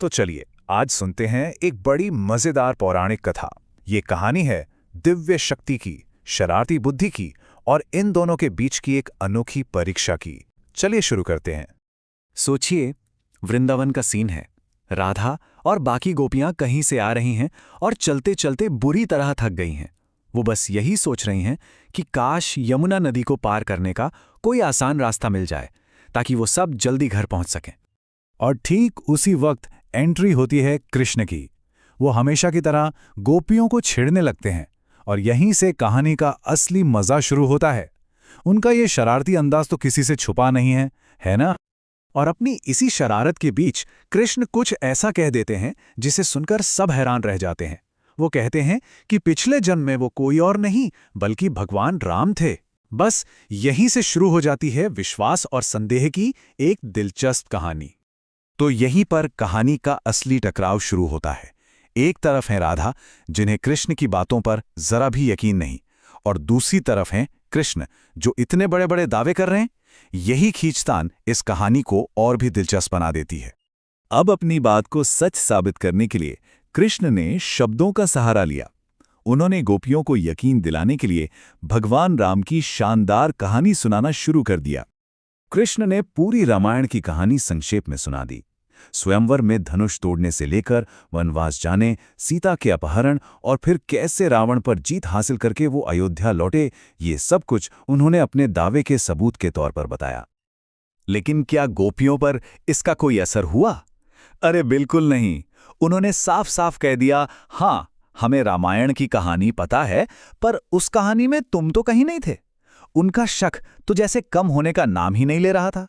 तो चलिए आज सुनते हैं एक बड़ी मजेदार पौराणिक कथा। ये कहानी है दिव्य शक्ति की, शरारती बुद्धि की और इन दोनों के बीच की एक अनोखी परीक्षा की। चलिए शुरू करते हैं। सोचिए, वृंदावन का सीन है। राधा और बाकी गोपियां कहीं से आ रही हैं और चलते चलते बुरी तरह थक गई हैं। वो बस यही सोच रही हैं कि काश यमुना नदी को पार करने का कोई आसान रास्ता मिल जाए ताकि वो सब जल्दी घर पहुंच सकें। और ठीक उसी वक्त एंट्री होती है कृष्ण की। वो हमेशा की तरह गोपियों को छेड़ने लगते हैं और यहीं से कहानी का असली मजा शुरू होता है। उनका ये शरारती अंदाज तो किसी से छुपा नहीं है ना? और अपनी इसी शरारत के बीच कृष्ण कुछ ऐसा कह देते हैं जिसे सुनकर सब हैरान रह जाते हैं। वो कहते हैं कि पिछले जन्म में वो कोई और नहीं बल्कि भगवान राम थे। बस यहीं से शुरू हो जाती है विश्वास और संदेह की एक दिलचस्प कहानी। तो यहीं पर कहानी का असली टकराव शुरू होता है। एक तरफ है राधा, जिन्हें कृष्ण की बातों पर जरा भी यकीन नहीं, और दूसरी तरफ हैं कृष्ण, जो इतने बड़े बड़े दावे कर रहे हैं। यही खींचतान इस कहानी को और भी दिलचस्प बना देती है। अब अपनी बात को सच साबित करने के लिए कृष्ण ने शब्दों का सहारा लिया। उन्होंने गोपियों को यकीन दिलाने के लिए भगवान राम की शानदार कहानी सुनाना शुरू कर दिया। कृष्ण ने पूरी रामायण की कहानी संक्षेप में सुना दी। स्वयंवर में धनुष तोड़ने से लेकर वनवास जाने, सीता के अपहरण और फिर कैसे रावण पर जीत हासिल करके वो अयोध्या लौटे, ये सब कुछ उन्होंने अपने दावे के सबूत के तौर पर बताया। लेकिन क्या गोपियों पर इसका कोई असर हुआ? अरे बिल्कुल नहीं। उन्होंने साफ साफ कह दिया, हाँ, हमें रामायण की कहानी पता है, पर उस कहानी में तुम तो कहीं नहीं थे। उनका शक तो जैसे कम होने का नाम ही नहीं ले रहा था।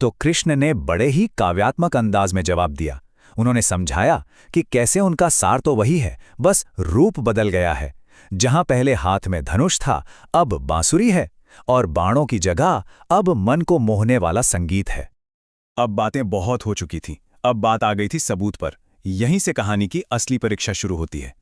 तो कृष्ण ने बड़े ही काव्यात्मक अंदाज में जवाब दिया। उन्होंने समझाया कि कैसे उनका सार तो वही है, बस रूप बदल गया है। जहां पहले हाथ में धनुष था, अब बांसुरी है, और बाणों की जगह अब मन को मोहने वाला संगीत है। अब बातें बहुत हो चुकी थीं, अब बात आ गई थी सबूत पर। यहीं से कहानी की असली परीक्षा शुरू होती है।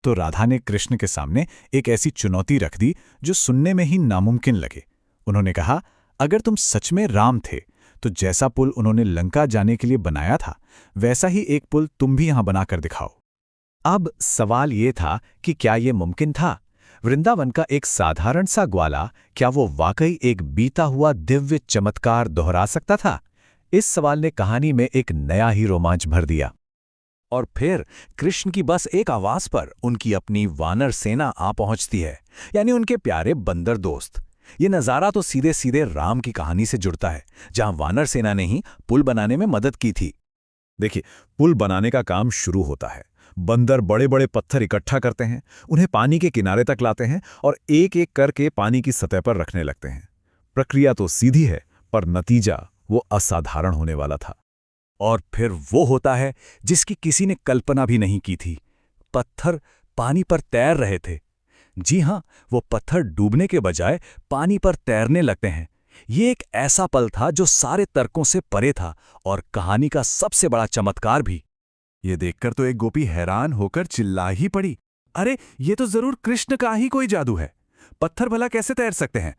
तो राधा ने कृष्ण के सामने एक ऐसी चुनौती रख दी जो सुनने में ही नामुमकिन लगे। उन्होंने कहा, अगर तुम सच में राम थे तो जैसा पुल उन्होंने लंका जाने के लिए बनाया था, वैसा ही एक पुल तुम भी यहां बनाकर दिखाओ। अब सवाल ये था कि क्या ये मुमकिन था? वृंदावन का एक साधारण सा ग्वाला, क्या वो वाकई एक बीता हुआ दिव्य चमत्कार दोहरा सकता था? इस सवाल ने कहानी में एक नया ही रोमांच भर दिया। और फिर कृष्ण की बस एक आवाज पर उनकी अपनी वानर सेना आ पहुंचती है, यानी उनके प्यारे बंदर दोस्त। ये नज़ारा तो सीधे सीधे राम की कहानी से जुड़ता है, जहां वानर सेना ने ही पुल बनाने में मदद की थी। देखिए, पुल बनाने का काम शुरू होता है। बंदर बड़े बड़े पत्थर इकट्ठा करते हैं, उन्हें पानी के किनारे तक लाते हैं और एक एक करके पानी की सतह पर रखने लगते हैं। प्रक्रिया तो सीधी है, पर नतीजा वो असाधारण होने वाला था। और फिर वो होता है जिसकी किसी ने कल्पना भी नहीं की थी। पत्थर पानी पर तैर रहे थे। जी हां, वो पत्थर डूबने के बजाय पानी पर तैरने लगते हैं। ये एक ऐसा पल था जो सारे तर्कों से परे था, और कहानी का सबसे बड़ा चमत्कार भी। ये देखकर तो एक गोपी हैरान होकर चिल्ला ही पड़ी, अरे ये तो जरूर कृष्ण का ही कोई जादू है। पत्थर भला कैसे तैर सकते हैं?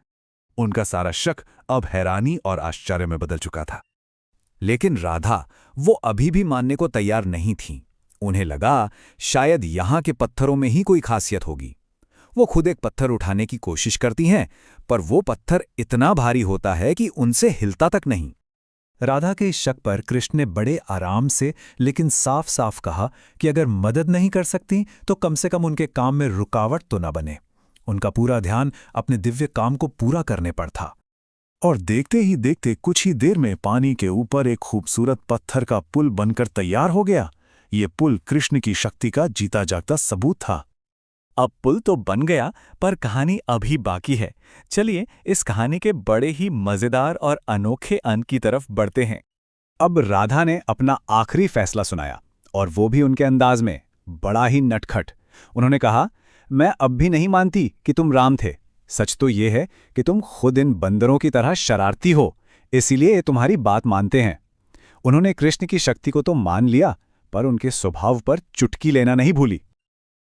उनका सारा शक अब हैरानी और आश्चर्य में बदल चुका था। लेकिन राधा, वो अभी भी मानने को तैयार नहीं थी। उन्हें लगा शायद यहां के पत्थरों में ही कोई खासियत होगी। वो खुद एक पत्थर उठाने की कोशिश करती हैं, पर वो पत्थर इतना भारी होता है कि उनसे हिलता तक नहीं। राधा के इस शक पर कृष्ण ने बड़े आराम से लेकिन साफ साफ कहा कि अगर मदद नहीं कर सकती तो कम से कम उनके काम में रुकावट तो न बने। उनका पूरा ध्यान अपने दिव्य काम को पूरा करने पर था। और देखते ही देखते कुछ ही देर में पानी के ऊपर एक खूबसूरत पत्थर का पुल बनकर तैयार हो गया। ये पुल कृष्ण की शक्ति का जीता जागता सबूत था। अब पुल तो बन गया, पर कहानी अभी बाकी है। चलिए इस कहानी के बड़े ही मजेदार और अनोखे अंत की तरफ बढ़ते हैं। अब राधा ने अपना आखिरी फैसला सुनाया, और वो भी उनके अंदाज में, बड़ा ही नटखट। उन्होंने कहा, मैं अब भी नहीं मानती कि तुम राम थे। सच तो ये है कि तुम खुद इन बंदरों की तरह शरारती हो, इसीलिए तुम्हारी बात मानते हैं। उन्होंने कृष्ण की शक्ति को तो मान लिया, पर उनके स्वभाव पर चुटकी लेना नहीं भूली।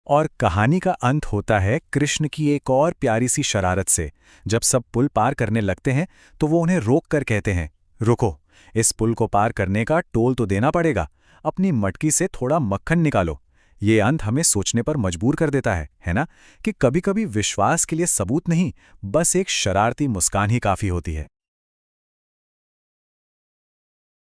और कहानी का अंत होता है कृष्ण की एक और प्यारी सी शरारत से। जब सब पुल पार करने लगते हैं तो वो उन्हें रोक कर कहते हैं, रुको, इस पुल को पार करने का टोल तो देना पड़ेगा। अपनी मटकी से थोड़ा मक्खन निकालो। ये अंत हमें सोचने पर मजबूर कर देता है ना, कि कभी-कभी विश्वास के लिए सबूत नहीं, बस एक शरारती मुस्कान ही काफी होती है।